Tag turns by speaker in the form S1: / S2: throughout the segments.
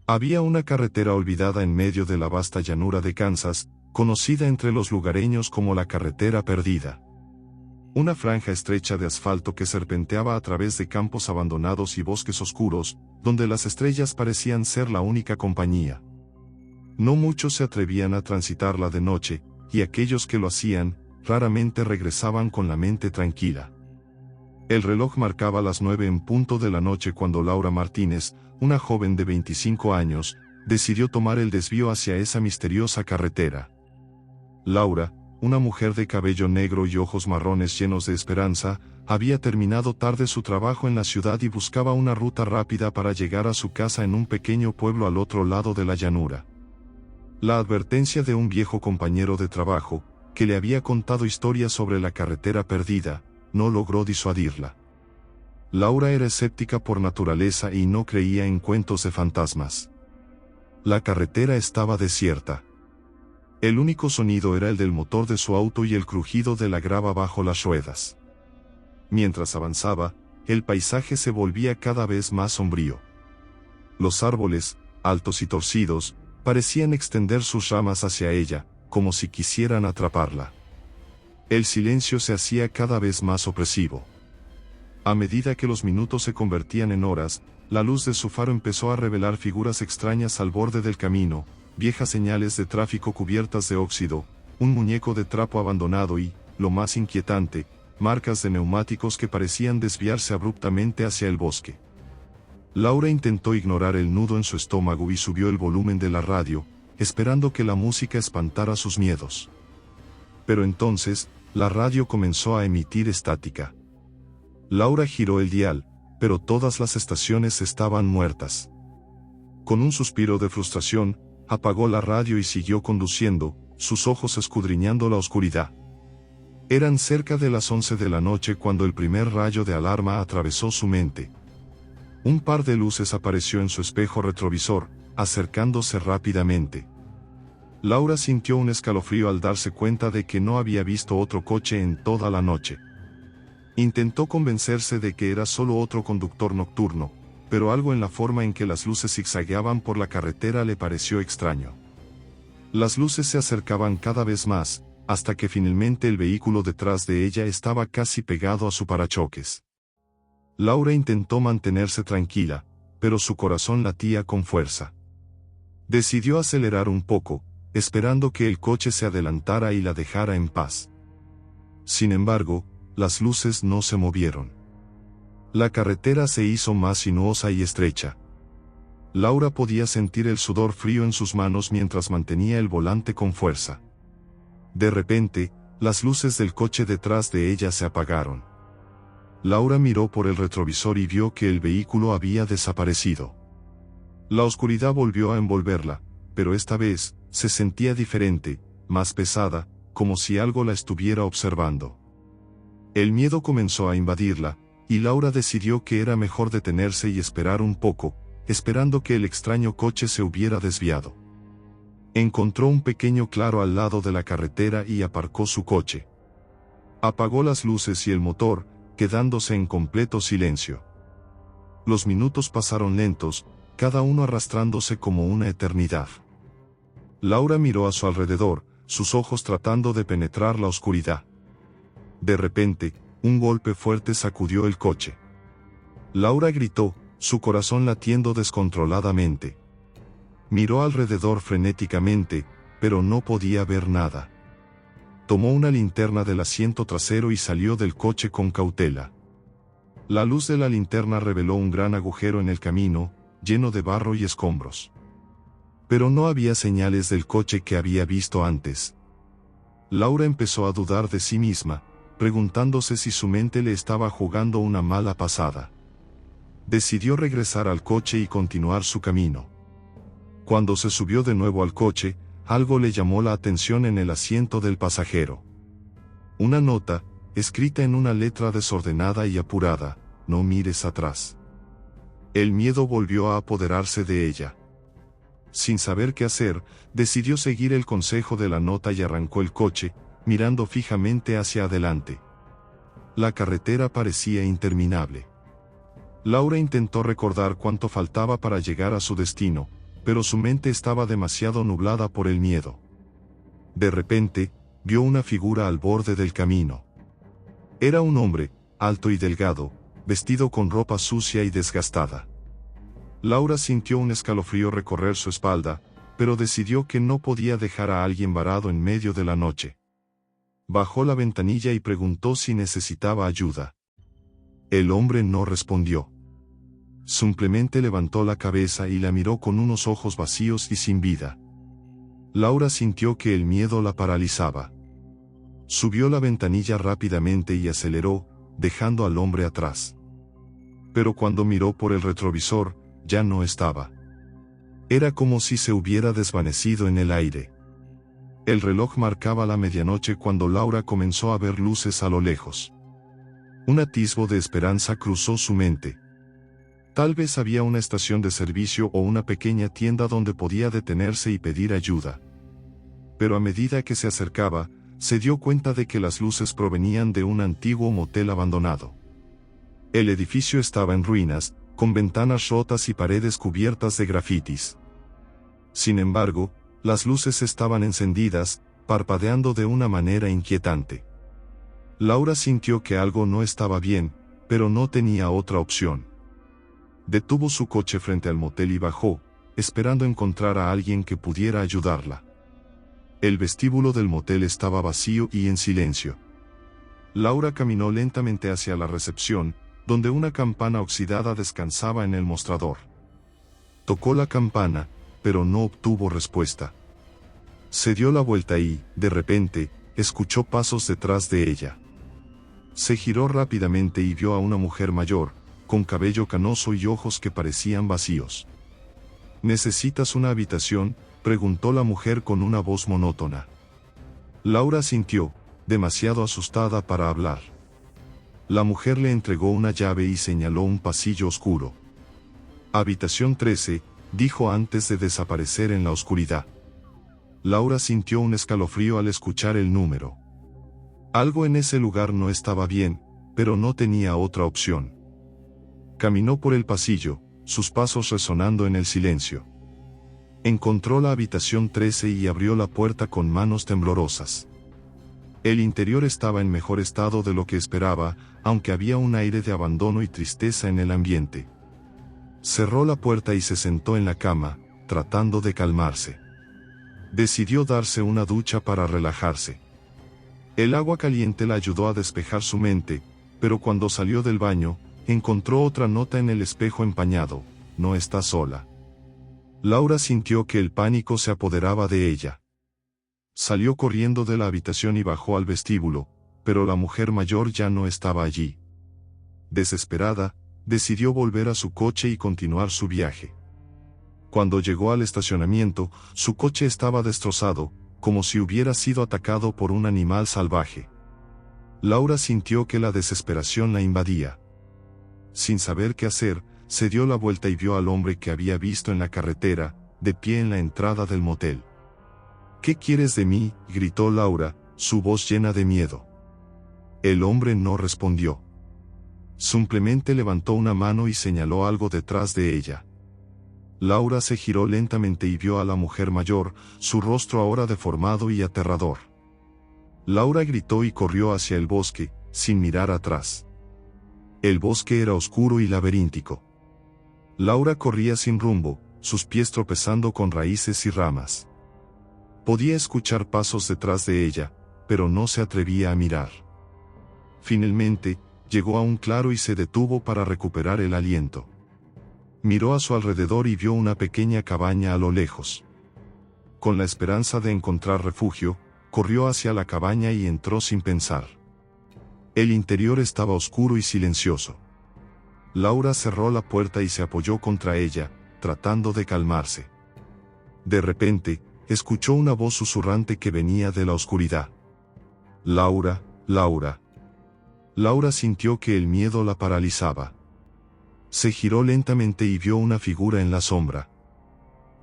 S1: Había una carretera olvidada en medio de la vasta llanura de Kansas, conocida entre los lugareños como la carretera perdida. Una franja estrecha de asfalto que serpenteaba a través de campos abandonados y bosques oscuros, donde las estrellas parecían ser la única compañía. No muchos se atrevían a transitarla de noche, y aquellos que lo hacían, raramente regresaban con la mente tranquila. El reloj marcaba las 9 en punto de la noche cuando Laura Martínez, una joven de 25 años, decidió tomar el desvío hacia esa misteriosa carretera. Laura, una mujer de cabello negro y ojos marrones llenos de esperanza, había terminado tarde su trabajo en la ciudad y buscaba una ruta rápida para llegar a su casa en un pequeño pueblo al otro lado de la llanura. La advertencia de un viejo compañero de trabajo, que le había contado historias sobre la carretera perdida, no logró disuadirla. Laura era escéptica por naturaleza y no creía en cuentos de fantasmas. La carretera estaba desierta. El único sonido era el del motor de su auto y el crujido de la grava bajo las ruedas. Mientras avanzaba, el paisaje se volvía cada vez más sombrío. Los árboles, altos y torcidos, parecían extender sus ramas hacia ella, como si quisieran atraparla. El silencio se hacía cada vez más opresivo. A medida que los minutos se convertían en horas, la luz de su faro empezó a revelar figuras extrañas al borde del camino, viejas señales de tráfico cubiertas de óxido, un muñeco de trapo abandonado y, lo más inquietante, marcas de neumáticos que parecían desviarse abruptamente hacia el bosque. Laura intentó ignorar el nudo en su estómago y subió el volumen de la radio, esperando que la música espantara sus miedos. Pero entonces, la radio comenzó a emitir estática. Laura giró el dial, pero todas las estaciones estaban muertas. Con un suspiro de frustración, apagó la radio y siguió conduciendo, sus ojos escudriñando la oscuridad. Eran cerca de las 11 de la noche cuando el primer rayo de alarma atravesó su mente. Un par de luces apareció en su espejo retrovisor, acercándose rápidamente. Laura sintió un escalofrío al darse cuenta de que no había visto otro coche en toda la noche. Intentó convencerse de que era solo otro conductor nocturno, pero algo en la forma en que las luces zigzagueaban por la carretera le pareció extraño. Las luces se acercaban cada vez más, hasta que finalmente el vehículo detrás de ella estaba casi pegado a su parachoques. Laura intentó mantenerse tranquila, pero su corazón latía con fuerza. Decidió acelerar un poco, esperando que el coche se adelantara y la dejara en paz. Sin embargo, las luces no se movieron. La carretera se hizo más sinuosa y estrecha. Laura podía sentir el sudor frío en sus manos mientras mantenía el volante con fuerza. De repente, las luces del coche detrás de ella se apagaron. Laura miró por el retrovisor y vio que el vehículo había desaparecido. La oscuridad volvió a envolverla, pero esta vez, se sentía diferente, más pesada, como si algo la estuviera observando. El miedo comenzó a invadirla, y Laura decidió que era mejor detenerse y esperar un poco, esperando que el extraño coche se hubiera desviado. Encontró un pequeño claro al lado de la carretera y aparcó su coche. Apagó las luces y el motor, quedándose en completo silencio. Los minutos pasaron lentos, cada uno arrastrándose como una eternidad. Laura miró a su alrededor, sus ojos tratando de penetrar la oscuridad. De repente, un golpe fuerte sacudió el coche. Laura gritó, su corazón latiendo descontroladamente. Miró alrededor frenéticamente, pero no podía ver nada. Tomó una linterna del asiento trasero y salió del coche con cautela. La luz de la linterna reveló un gran agujero en el camino, lleno de barro y escombros. Pero no había señales del coche que había visto antes. Laura empezó a dudar de sí misma, preguntándose si su mente le estaba jugando una mala pasada. Decidió regresar al coche y continuar su camino. Cuando se subió de nuevo al coche, algo le llamó la atención en el asiento del pasajero. Una nota, escrita en una letra desordenada y apurada: no mires atrás. El miedo volvió a apoderarse de ella. Sin saber qué hacer, decidió seguir el consejo de la nota y arrancó el coche, mirando fijamente hacia adelante. La carretera parecía interminable. Laura intentó recordar cuánto faltaba para llegar a su destino, pero su mente estaba demasiado nublada por el miedo. De repente, vio una figura al borde del camino. Era un hombre, alto y delgado, vestido con ropa sucia y desgastada. Laura sintió un escalofrío recorrer su espalda, pero decidió que no podía dejar a alguien varado en medio de la noche. Bajó la ventanilla y preguntó si necesitaba ayuda. El hombre no respondió. Simplemente levantó la cabeza y la miró con unos ojos vacíos y sin vida. Laura sintió que el miedo la paralizaba. Subió la ventanilla rápidamente y aceleró, dejando al hombre atrás. Pero cuando miró por el retrovisor, ya no estaba. Era como si se hubiera desvanecido en el aire. El reloj marcaba la medianoche cuando Laura comenzó a ver luces a lo lejos. Un atisbo de esperanza cruzó su mente. Tal vez había una estación de servicio o una pequeña tienda donde podía detenerse y pedir ayuda. Pero a medida que se acercaba, se dio cuenta de que las luces provenían de un antiguo motel abandonado. El edificio estaba en ruinas, con ventanas rotas y paredes cubiertas de grafitis. Sin embargo, las luces estaban encendidas, parpadeando de una manera inquietante. Laura sintió que algo no estaba bien, pero no tenía otra opción. Detuvo su coche frente al motel y bajó, esperando encontrar a alguien que pudiera ayudarla. El vestíbulo del motel estaba vacío y en silencio. Laura caminó lentamente hacia la recepción, donde una campana oxidada descansaba en el mostrador. Tocó la campana, pero no obtuvo respuesta. Se dio la vuelta y, de repente, escuchó pasos detrás de ella. Se giró rápidamente y vio a una mujer mayor, con cabello canoso y ojos que parecían vacíos. ¿Necesitas una habitación?, preguntó la mujer con una voz monótona. Laura sintió, demasiado asustada para hablar. La mujer le entregó una llave y señaló un pasillo oscuro. Habitación 13, dijo antes de desaparecer en la oscuridad. Laura sintió un escalofrío al escuchar el número. Algo en ese lugar no estaba bien, pero no tenía otra opción. Caminó por el pasillo, sus pasos resonando en el silencio. Encontró la habitación 13 y abrió la puerta con manos temblorosas. El interior estaba en mejor estado de lo que esperaba, aunque había un aire de abandono y tristeza en el ambiente. Cerró la puerta y se sentó en la cama, tratando de calmarse. Decidió darse una ducha para relajarse. El agua caliente la ayudó a despejar su mente, pero cuando salió del baño, encontró otra nota en el espejo empañado: no está sola. Laura sintió que el pánico se apoderaba de ella. Salió corriendo de la habitación y bajó al vestíbulo, pero la mujer mayor ya no estaba allí. Desesperada, decidió volver a su coche y continuar su viaje. Cuando llegó al estacionamiento, su coche estaba destrozado, como si hubiera sido atacado por un animal salvaje. Laura sintió que la desesperación la invadía. Sin saber qué hacer, se dio la vuelta y vio al hombre que había visto en la carretera, de pie en la entrada del motel. ¿Qué quieres de mí?, gritó Laura, su voz llena de miedo. El hombre no respondió. Simplemente levantó una mano y señaló algo detrás de ella. Laura se giró lentamente y vio a la mujer mayor, su rostro ahora deformado y aterrador. Laura gritó y corrió hacia el bosque, sin mirar atrás. El bosque era oscuro y laberíntico. Laura corría sin rumbo, sus pies tropezando con raíces y ramas. Podía escuchar pasos detrás de ella, pero no se atrevía a mirar. Finalmente, llegó a un claro y se detuvo para recuperar el aliento. Miró a su alrededor y vio una pequeña cabaña a lo lejos. Con la esperanza de encontrar refugio, corrió hacia la cabaña y entró sin pensar. El interior estaba oscuro y silencioso. Laura cerró la puerta y se apoyó contra ella, tratando de calmarse. De repente, escuchó una voz susurrante que venía de la oscuridad. Laura, Laura. Laura sintió que el miedo la paralizaba. Se giró lentamente y vio una figura en la sombra.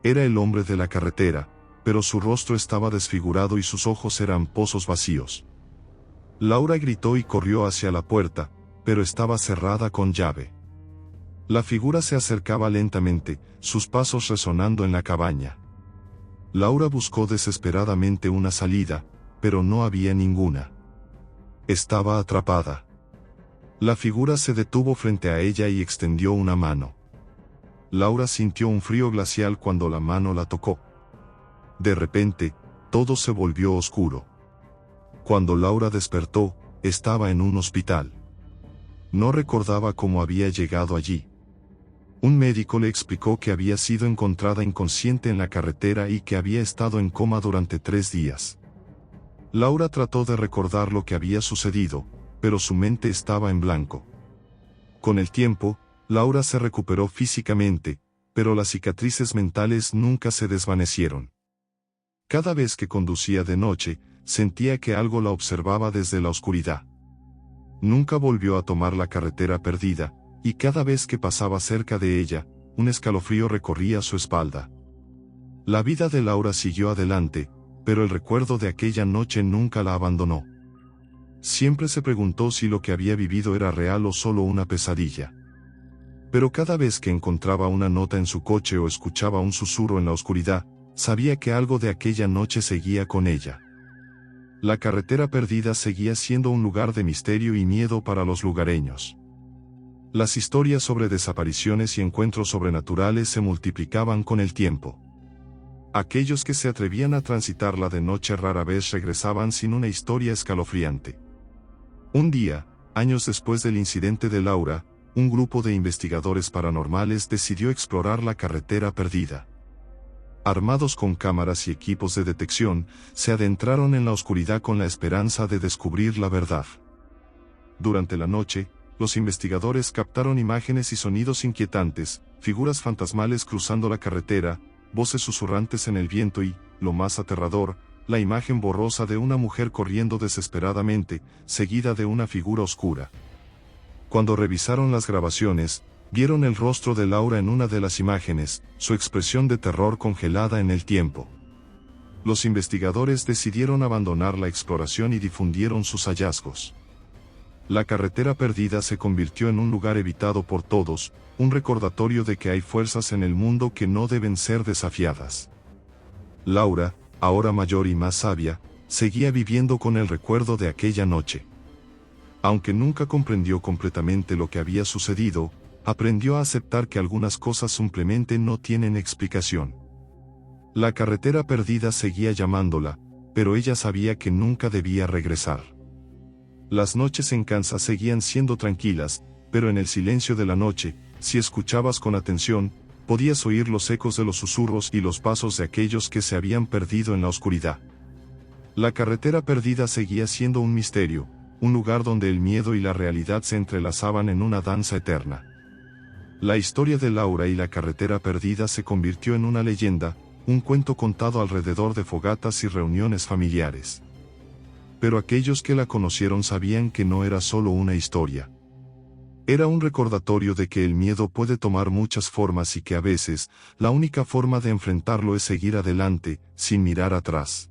S1: Era el hombre de la carretera, pero su rostro estaba desfigurado y sus ojos eran pozos vacíos. Laura gritó y corrió hacia la puerta, pero estaba cerrada con llave. La figura se acercaba lentamente, sus pasos resonando en la cabaña. Laura buscó desesperadamente una salida, pero no había ninguna. Estaba atrapada. La figura se detuvo frente a ella y extendió una mano. Laura sintió un frío glacial cuando la mano la tocó. De repente, todo se volvió oscuro. Cuando Laura despertó, estaba en un hospital. No recordaba cómo había llegado allí. Un médico le explicó que había sido encontrada inconsciente en la carretera y que había estado en coma durante 3 días. Laura trató de recordar lo que había sucedido, pero su mente estaba en blanco. Con el tiempo, Laura se recuperó físicamente, pero las cicatrices mentales nunca se desvanecieron. Cada vez que conducía de noche, sentía que algo la observaba desde la oscuridad. Nunca volvió a tomar la carretera perdida, y cada vez que pasaba cerca de ella, un escalofrío recorría su espalda. La vida de Laura siguió adelante, pero el recuerdo de aquella noche nunca la abandonó. Siempre se preguntó si lo que había vivido era real o solo una pesadilla. Pero cada vez que encontraba una nota en su coche o escuchaba un susurro en la oscuridad, sabía que algo de aquella noche seguía con ella. La carretera perdida seguía siendo un lugar de misterio y miedo para los lugareños. Las historias sobre desapariciones y encuentros sobrenaturales se multiplicaban con el tiempo. Aquellos que se atrevían a transitarla de noche rara vez regresaban sin una historia escalofriante. Un día, años después del incidente de Laura, un grupo de investigadores paranormales decidió explorar la carretera perdida. Armados con cámaras y equipos de detección, se adentraron en la oscuridad con la esperanza de descubrir la verdad. Durante la noche, los investigadores captaron imágenes y sonidos inquietantes, figuras fantasmales cruzando la carretera, voces susurrantes en el viento y, lo más aterrador, la imagen borrosa de una mujer corriendo desesperadamente, seguida de una figura oscura. Cuando revisaron las grabaciones, vieron el rostro de Laura en una de las imágenes, su expresión de terror congelada en el tiempo. Los investigadores decidieron abandonar la exploración y difundieron sus hallazgos. La carretera perdida se convirtió en un lugar evitado por todos, un recordatorio de que hay fuerzas en el mundo que no deben ser desafiadas. Laura, ahora mayor y más sabia, seguía viviendo con el recuerdo de aquella noche. Aunque nunca comprendió completamente lo que había sucedido, aprendió a aceptar que algunas cosas simplemente no tienen explicación. La carretera perdida seguía llamándola, pero ella sabía que nunca debía regresar. Las noches en Kansas seguían siendo tranquilas, pero en el silencio de la noche, si escuchabas con atención, podías oír los ecos de los susurros y los pasos de aquellos que se habían perdido en la oscuridad. La carretera perdida seguía siendo un misterio, un lugar donde el miedo y la realidad se entrelazaban en una danza eterna. La historia de Laura y la carretera perdida se convirtió en una leyenda, un cuento contado alrededor de fogatas y reuniones familiares. Pero aquellos que la conocieron sabían que no era solo una historia. Era un recordatorio de que el miedo puede tomar muchas formas y que a veces, la única forma de enfrentarlo es seguir adelante, sin mirar atrás.